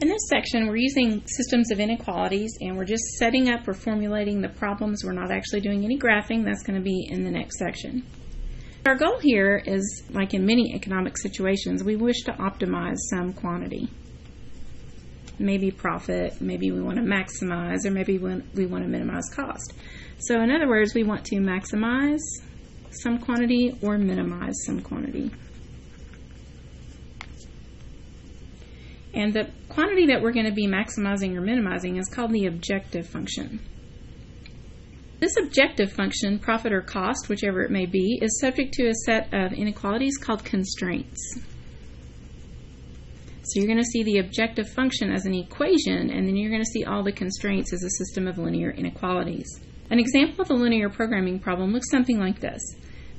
In this section, we're using systems of inequalities, and we're just setting up or formulating the problems. We're not actually doing any graphing. That's going to be in the next section. Our goal here is, like in many economic situations, we wish to optimize some quantity. Maybe profit, maybe we want to maximize, or maybe we want to minimize cost. So in other words, we want to maximize some quantity or minimize some quantity. And the quantity that we're going to be maximizing or minimizing is called the objective function. This objective function, profit or cost, whichever it may be, is subject to a set of inequalities called constraints. So you're going to see the objective function as an equation, and then you're going to see all the constraints as a system of linear inequalities. An example of a linear programming problem looks something like this.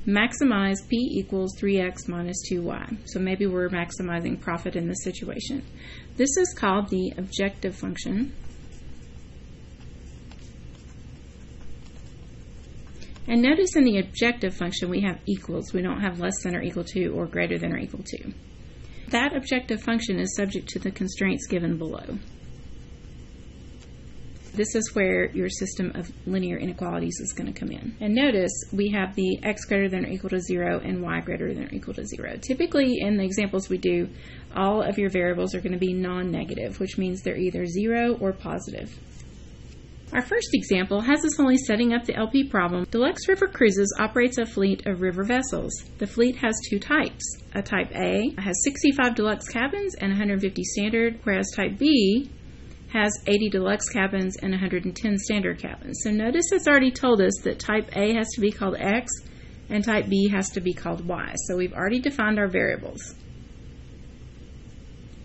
Maximize P equals 3x minus 2y. So maybe we're maximizing profit in this situation. This is called the objective function. And notice in the objective function we have equals. We don't have less than or equal to or greater than or equal to. That objective function is subject to the constraints given below. This is where your system of linear inequalities is going to come in. And notice we have the x greater than or equal to 0 and y greater than or equal to 0. Typically in the examples we do, all of your variables are going to be non-negative, which means they're either 0 or positive. Our first example has us only setting up the LP problem. Deluxe River Cruises operates a fleet of river vessels. The fleet has two types. A type A has 65 deluxe cabins and 150 standard, whereas type B has 80 deluxe cabins and 110 standard cabins. So notice it's already told us that type A has to be called X and type B has to be called Y. So we've already defined our variables.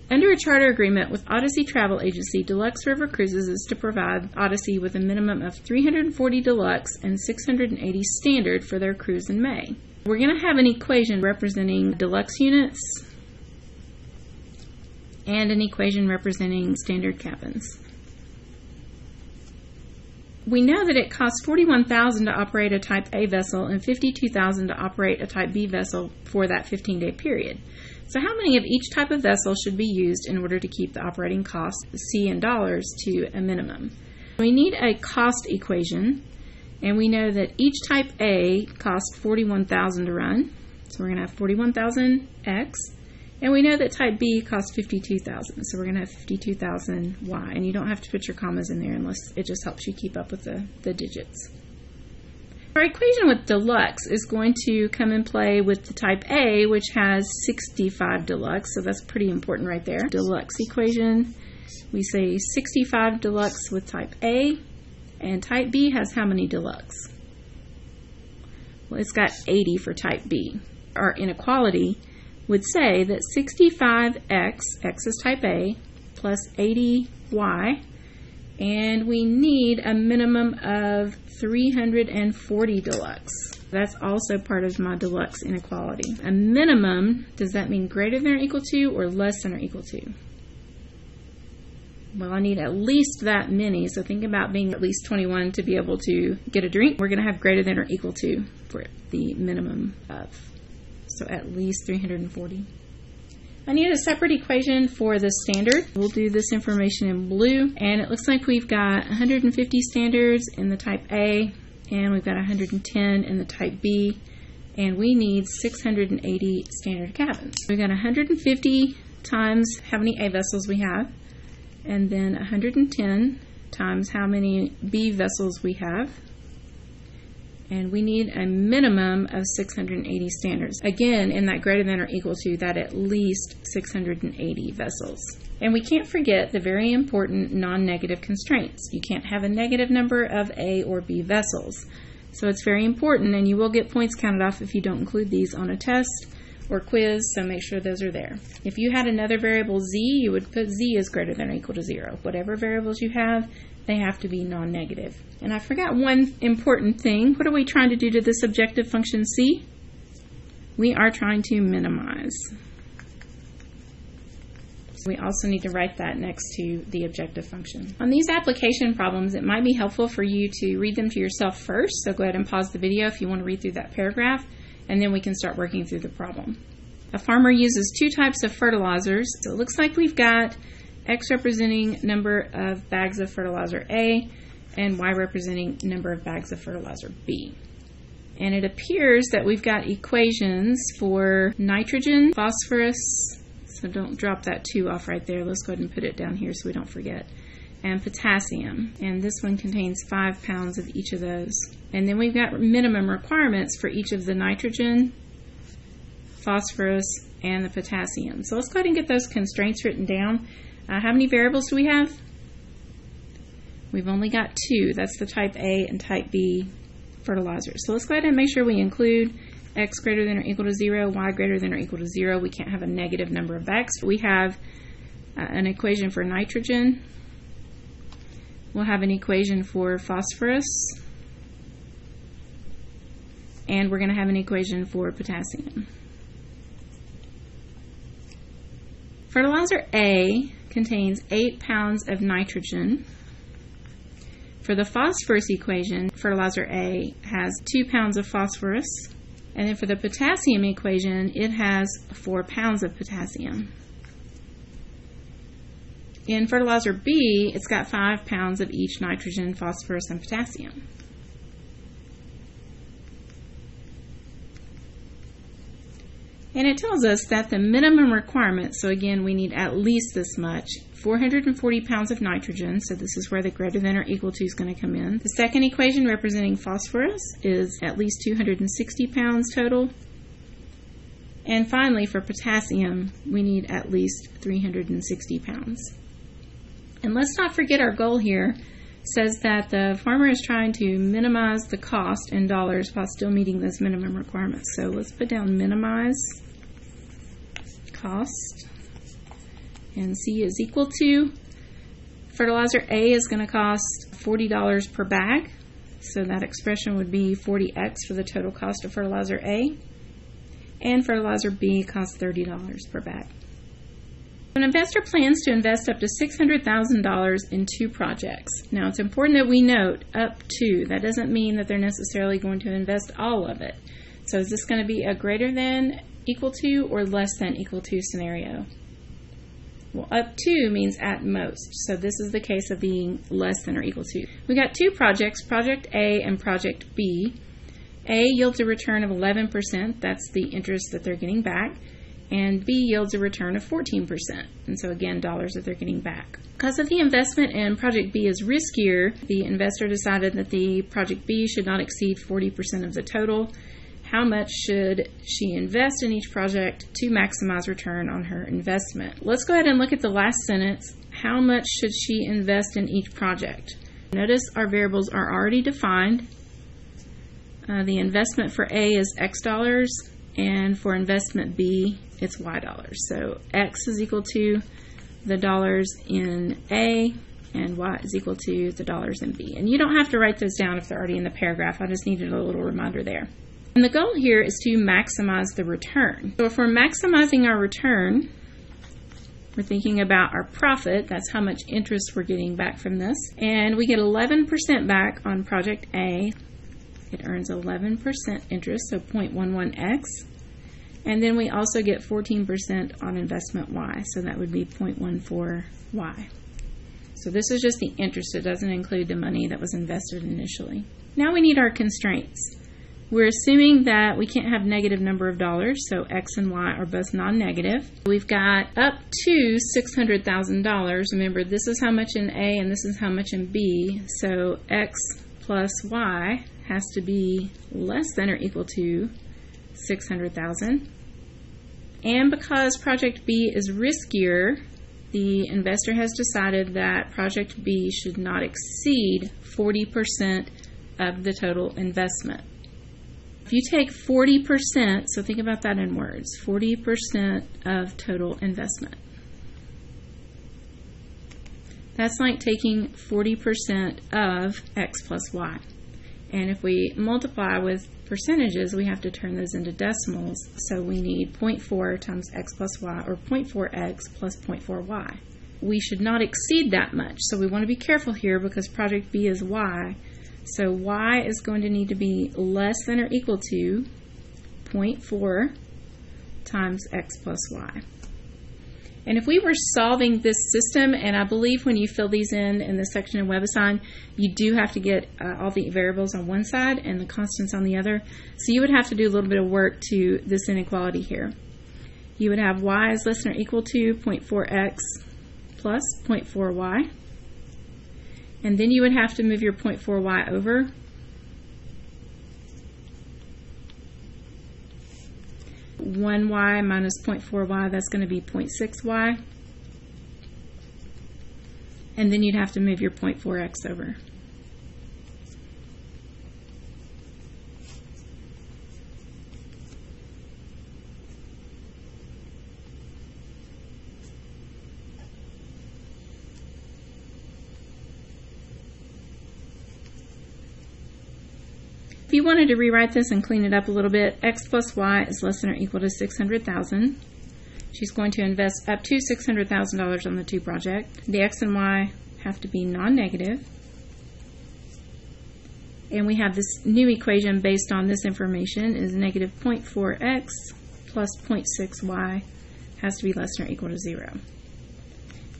Under a charter agreement with Odyssey Travel Agency, Deluxe River Cruises is to provide Odyssey with a minimum of 340 deluxe and 680 standard for their cruise in May. We're going to have an equation representing deluxe units and an equation representing standard cabins. We know that it costs $41,000 to operate a type A vessel and $52,000 to operate a type B vessel for that 15-day period. So how many of each type of vessel should be used in order to keep the operating cost, C in dollars, to a minimum? We need a cost equation, and we know that each type A costs $41,000 to run. So we're going to have 41,000 X. And we know that type B costs 52,000, so we're going to have 52,000 Y. And you don't have to put your commas in there unless it just helps you keep up with the digits. Our equation with deluxe is going to come in play with the type A, which has 65 deluxe, so that's pretty important right there. Deluxe equation, we say 65 deluxe with type A, and type B has how many deluxe? Well, it's got 80 for type B. Our inequality would say that 65x, X is type A, plus 80y, and we need a minimum of 340 deluxe. That's also part of my deluxe inequality. A minimum, does that mean greater than or equal to or less than or equal to? Well, I need at least that many, so think about being at least 21 to be able to get a drink. We're going to have greater than or equal to for the minimum of. So at least 340. I need a separate equation for the standard. We'll do this information in blue, and it looks like we've got 150 standards in the type A, and we've got 110 in the type B, and we need 680 standard cabins. We've got 150 times how many A vessels we have, and then 110 times how many B vessels we have. And we need a minimum of 680 standards. Again, in that greater than or equal to, that at least 680 vessels. And we can't forget the very important non-negative constraints. You can't have a negative number of A or B vessels. So it's very important, and you will get points counted off if you don't include these on a test or quiz, so make sure those are there. If you had another variable Z, you would put Z is greater than or equal to 0. Whatever variables you have, they have to be non-negative. And I forgot one important thing. What are we trying to do to this objective function C? We are trying to minimize. We also need to write that next to the objective function. On these application problems, it might be helpful for you to read them to yourself first. So go ahead and pause the video if you want to read through that paragraph, and then we can start working through the problem. A farmer uses two types of fertilizers. So it looks like we've got X representing number of bags of fertilizer A, and Y representing number of bags of fertilizer B. And it appears that we've got equations for nitrogen, phosphorus, so don't drop that 2 off right there. Let's go ahead and put it down here so we don't forget. And potassium. And this one contains 5 pounds of each of those. And then we've got minimum requirements for each of the nitrogen, phosphorus, and the potassium. So let's go ahead and get those constraints written down. How many variables do we have? We've only got 2. That's the type A and type B fertilizer. So let's go ahead and make sure we include X greater than or equal to 0, Y greater than or equal to 0. We can't have a negative number of bags. We have an equation for nitrogen. We'll have an equation for phosphorus. And we're going to have an equation for potassium. Fertilizer A contains 8 pounds of nitrogen. For the phosphorus equation, fertilizer A has 2 pounds of phosphorus. And then for the potassium equation, it has 4 pounds of potassium. In fertilizer B, it's got 5 pounds of each nitrogen, phosphorus, and potassium. And it tells us that the minimum requirement, so again, we need at least this much, 440 pounds of nitrogen, so this is where the greater than or equal to is going to come in. The second equation representing phosphorus is at least 260 pounds total. And finally, for potassium, we need at least 360 pounds. And let's not forget our goal here says that the farmer is trying to minimize the cost in dollars while still meeting those minimum requirements. So let's put down minimize cost, and C is equal to, fertilizer A is going to cost $40 per bag, so that expression would be 40x for the total cost of fertilizer A, and fertilizer B costs $30 per bag. An investor plans to invest up to $600,000 in 2 projects. Now, it's important that we note up to. That doesn't mean that they're necessarily going to invest all of it. So is this going to be a greater than equal to or less than equal to scenario? Well, up to means at most. So this is the case of being less than or equal to. We got 2 projects, Project A and Project B. A yields a return of 11%. That's the interest that they're getting back. And B yields a return of 14%. And so again, dollars that they're getting back. Because of the investment in Project B is riskier, the investor decided that the Project B should not exceed 40% of the total. How much should she invest in each project to maximize return on her investment? Let's go ahead and look at the last sentence. How much should she invest in each project? Notice our variables are already defined. The investment for A is X dollars, and for investment B, it's Y dollars. So X is equal to the dollars in A, and Y is equal to the dollars in B. And you don't have to write those down if they're already in the paragraph. I just needed a little reminder there. And the goal here is to maximize the return. So if we're maximizing our return, we're thinking about our profit. That's how much interest we're getting back from this. And we get 11% back on Project A. It earns 11% interest, so 0.11x. And then we also get 14% on investment Y, so that would be 0.14y. So this is just the interest. It doesn't include the money that was invested initially. Now we need our constraints. We're assuming that we can't have negative number of dollars, so X and Y are both non-negative. We've got up to $600,000. Remember, this is how much in A and this is how much in B, so X plus Y has to be less than or equal to $600,000. And because Project B is riskier, the investor has decided that Project B should not exceed 40% of the total investment. If you take 40%, so think about that in words, 40% of total investment. That's like taking 40% of X plus Y. And if we multiply with percentages, we have to turn those into decimals. So we need 0.4 times X plus Y, or 0.4X plus 0.4Y. We should not exceed that much. So we want to be careful here because Project B is Y. So Y is going to need to be less than or equal to 0.4 times X plus Y. And if we were solving this system, and I believe when you fill these in this section in WebAssign, you do have to get all the variables on one side and the constants on the other. So you would have to do a little bit of work to this inequality here. You would have y is less than or equal to 0.4x plus 0.4y. And then you would have to move your 0.4y over. One y minus 0.4y, that's going to be 0.6y. And then you'd have to move your 0.4x over. If you wanted to rewrite this and clean it up a little bit, x plus y is less than or equal to 600,000. She's going to invest up to $600,000 on the 2 project. The x and y have to be non-negative. And we have this new equation based on this information is negative 0.4x plus 0.6y has to be less than or equal to 0.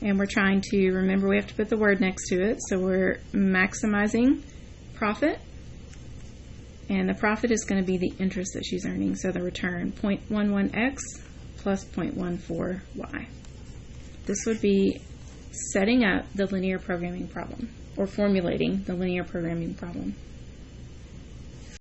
And we're trying to remember we have to put the word next to it, so we're maximizing profit. And the profit is going to be the interest that she's earning, so the return 0.11x plus 0.14y. This would be setting up the linear programming problem, or formulating the linear programming problem.